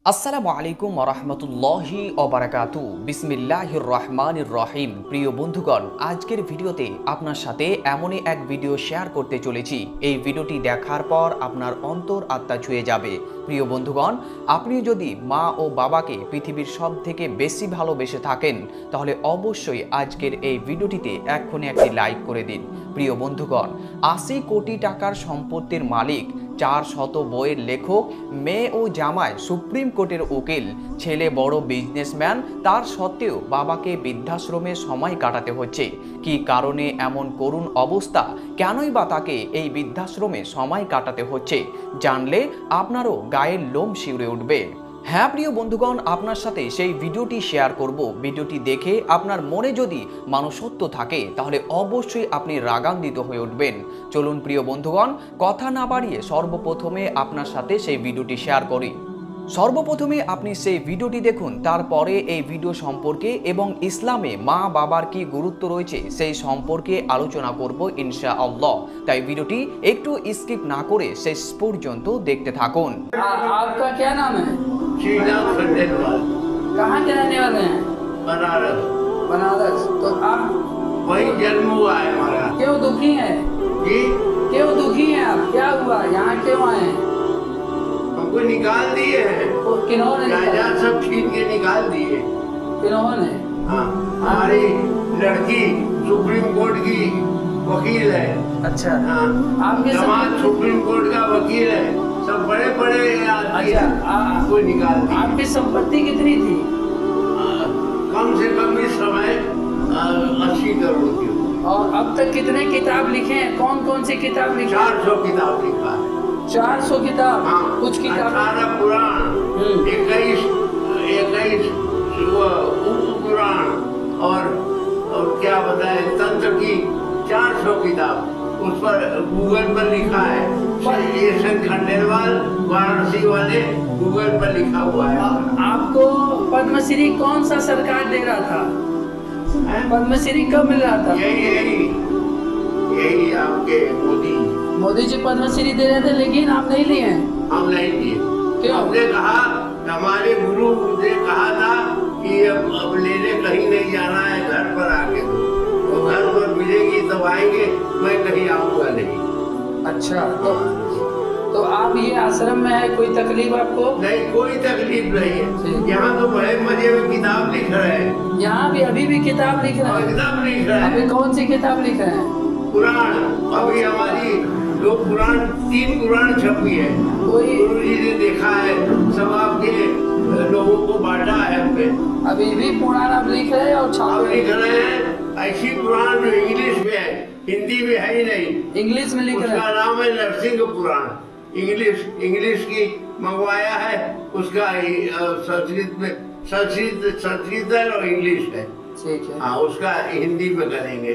আসসালামু আলাইকুম ওয়া রাহমাতুল্লাহি ওয়া বারাকাতু। বিসমিল্লাহির রহমানির রহিম। প্রিয় বন্ধুগণ, আজকের ভিডিওতে আপনার সাথে এমনই এক ভিডিও শেয়ার করতে চলেছি। এই ভিডিওটি দেখার পর আপনার অন্তর আত্মা ছুঁয়ে যাবে। প্রিয় বন্ধুগণ, আপনি যদি মা ও বাবাকে পৃথিবীর সব থেকে বেশি ভালোবেসে থাকেন তাহলে অবশ্যই আজকের এই ভিডিওটিতে এক্ষুনি একটি লাইক করে দিন। প্রিয় বন্ধুগণ, ৮০ কোটি টাকার সম্পত্তির মালিক, ৪০০ বইয়ের লেখক, মেয়ে ও জামাই সুপ্রিম কোর্টের উকিল, ছেলে বড় বিজনেসম্যান, তার সত্ত্বেও বাবাকে বৃদ্ধাশ্রমে সময় কাটাতে হচ্ছে। কি কারণে এমন করুণ অবস্থা, কেনই বা তাকে এই বৃদ্ধাশ্রমে সময় কাটাতে হচ্ছে, জানলে আপনারও গায়ের লোম শিউরে উঠবে। হ্যাঁ প্রিয় বন্ধুগণ, আপনার সাথে সেই ভিডিওটি শেয়ার করব। ভিডিওটি দেখে আপনার মনে যদি মানুষত্ব থাকে তাহলে অবশ্যই আপনি রাগান্বিত হয়ে উঠবেন। চলুন প্রিয় বন্ধুগণ, কথা না বাড়িয়ে সর্বপ্রথমে আপনার সাথে সেই ভিডিওটি শেয়ার করি। সর্বপ্রথমে আপনি সেই ভিডিওটি দেখুন, তারপরে এই ভিডিও সম্পর্কে এবং ইসলামে মা বাবার কি গুরুত্ব রয়েছে সেই সম্পর্কে আলোচনা করব ইনশাআল্লাহ। তাই ভিডিওটি একটু স্কিপ না করে শেষ পর্যন্ত দেখতে থাকুন। आपका क्या नाम है? श्रीनाथ खंडेलवाल। कहाँ के रहने वाले हैं? बनारस। बनारस। तो आप वही जन्म हुआ है हमारा। क्यों दुखी हैं? जी, क्यों दुखी हैं आप? क्या हुआ? यहाँ क्यों आए हैं? हमको निकाल दिए हैं, तो किन्होंने निकाला? जायदाद सब छीन के निकाल दिए। किन्होंने? हाँ, हमारी लड़की सुप्रीम कोर्ट की वकील है। अच्छा। हाँ, आपके दामाद सुप्रीम कोर्ट का वकील है। सब बड़े बड़े आदमी अच्छा, हमको निकाल दिए। आपकी संपत्ति कितनी थी? कम से कम इस समय 80 करोड़ की। और अब तक कितने किताब लिखे हैं? कौन कौन सी किताब लिखे? 400 किताब लिखा है। 400 किताब। हाँ, कुछ किताब 18 पुराण, 21 उपपुराण और क्या बताए तंत्र की 400 किताब उस पर गूगल पर लिखा है। एसन खंडेलवाल वाराणसी वाले गूगल पर लिखा हुआ है। आपको पद्मश्री कौन सा सरकार दे रहा था? पद्मश्री कब मिल रहा था? यही आपके मोदी जी पद्मश्री दे रहे थे, लेकिन आप नहीं लिए हैं। हम नहीं दिए। क्यों? हमने कहा, हमारे गुरु ने कहा था कि अब लेने कहीं नहीं जाना है, घर पर आके दो। तो घर पर मिलेगी तब आएंगे, मैं कहीं आऊंगा नहीं। अच्छा, तो आप ये आश्रम में है, कोई तकलीफ आपको? नहीं, कोई तकलीफ नहीं है। यहाँ तो बड़े मजे में किताब लिख रहे हैं। यहाँ भी अभी भी किताब लिख रहे हैं? एकदम लिख रहे अभी हैं। कौन सी किताब लिख रहे हैं? पुराण, अभी हमारी 3 पुराण छपी है। कोई गुरु जी ने देखा है, सब आपके लोगों को बांटा है हमने। अभी भी पुराण आप लिख रहे हैं और अब छाप लिख रहे हैं ऐसी पुराण जो इंग्लिश में है, हिंदी में है ही नहीं। इंग्लिश में लिख रहे उसका हैं? नाम है नरसिंह पुराण। इंग्लिश की मंगवाया है, उसका संस्कृत में संस्कृत है और इंग्लिश है। ठीक है। हाँ, उसका हिंदी में करेंगे।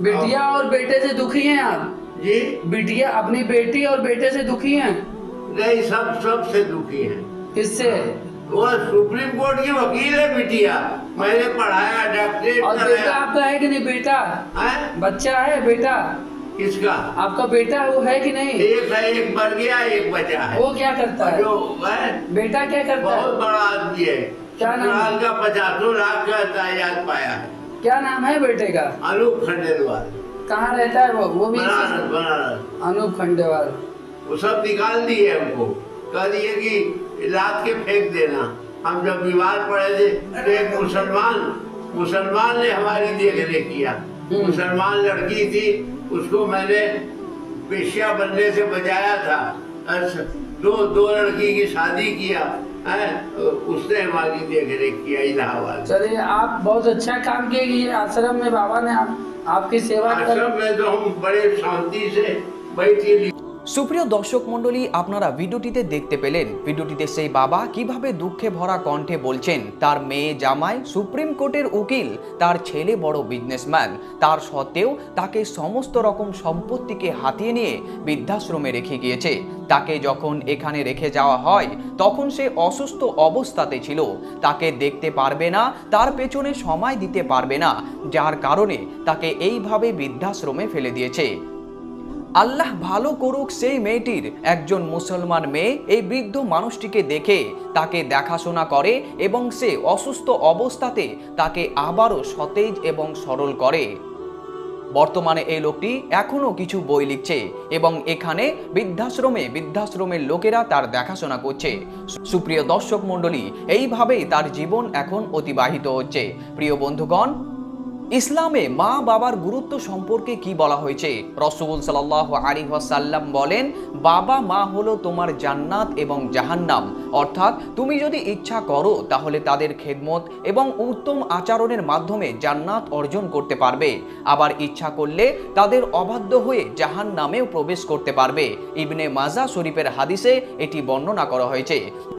बिटिया और बेटे से दुखी हैं आप? जी बिटिया अपनी बेटी और बेटे से दुखी हैं? नहीं, सब से दुखी हैं। किससे? वो सुप्रीम कोर्ट की वकील है बिटिया, मैंने पढ़ाया, डॉक्टरेट और बेटा कराया। आपका है कि नहीं? बेटा हैं? बच्चा है? बेटा किसका? आपका बेटा वो है कि नहीं? एक है, एक मर गया, एक बचा है। वो क्या करता है? जो है बेटा क्या करता है? बहुत बड़ा आदमी है। क्या नाम है? साल का 50 लाख का जायदाद पाया है। क्या नाम है बेटे का? अनूप खंडेलवाल। कहाँ रहता है वो भी? बनारस। अनूप खंडेवाल। वो सब निकाल दिए हमको, कह दिए कि लाद के फेंक देना। हम जब बीमार पड़े थे तो एक मुसलमान ने हमारी देख रेख किया। मुसलमान लड़की थी, उसको मैंने पेशिया बनने से बचाया था। दो लड़की की शादी किया है, उसने हमारी देख रेख किया इलाहाबाद। चलिए, आप बहुत अच्छा काम किए कि ये आश्रम में बाबा ने आपकी सेवा कर। आश्रम में तो हम बड़े शांति से बैठ के সুপ্রিয় দর্শক মণ্ডলী, আপনারা ভিডিওটিতে দেখতে পেলেন ভিডিওটিতে সেই বাবা কিভাবে দুঃখে ভরা কণ্ঠে বলছেন তার মেয়ে জামাই সুপ্রিম কোর্টের উকিল, তার ছেলে বড় বিজনেসম্যান, তার সত্ত্বেও তাকে সমস্ত রকম সম্পত্তিকে হাতিয়ে নিয়ে বৃদ্ধাশ্রমে রেখে গিয়েছে। তাকে যখন এখানে রেখে যাওয়া হয় তখন সে অসুস্থ অবস্থাতে ছিল, তাকে দেখতে পারবে না, তার পেছনে সময় দিতে পারবে না, যার কারণে তাকে এইভাবে বৃদ্ধাশ্রমে ফেলে দিয়েছে। আল্লাহ ভালো করুক সেই মেয়েটির একজন মুসলমান মেয়ে এই বৃদ্ধ মানুষটিকে দেখে তাকে দেখাশোনা করে এবং সে অসুস্থ অবস্থাতে তাকে আবারও সতেজ এবং সরল করে। বর্তমানে এই লোকটি এখনো কিছু বই লিখছে এবং এখানে বৃদ্ধাশ্রমের লোকেরা তার দেখাশোনা করছে। সুপ্রিয় দর্শক মণ্ডলী, এইভাবেই তার জীবন এখন অতিবাহিত হচ্ছে। প্রিয় বন্ধুগণ, ইসলামে মা বাবার গুরুত্ব সম্পর্কে কি বলা হয়েছে? রাসূল সাল্লাল্লাহু আলাইহি ওয়াসাল্লাম বলেন, বাবা মা হলো তোমার জান্নাত এবং জাহান্নাম। অর্থাৎ তুমি যদি ইচ্ছা করো তাহলে তাদের খেদমত এবং উত্তম আচরণের মাধ্যমে জান্নাত অর্জন করতে পারবে, আবার ইচ্ছা করলে তাদের অবাধ্য হয়ে জাহান্নামেও প্রবেশ করতে পারবে। ইবনে মাজাহ শরীফের হাদিসে এটি বর্ণনা করা হয়েছে।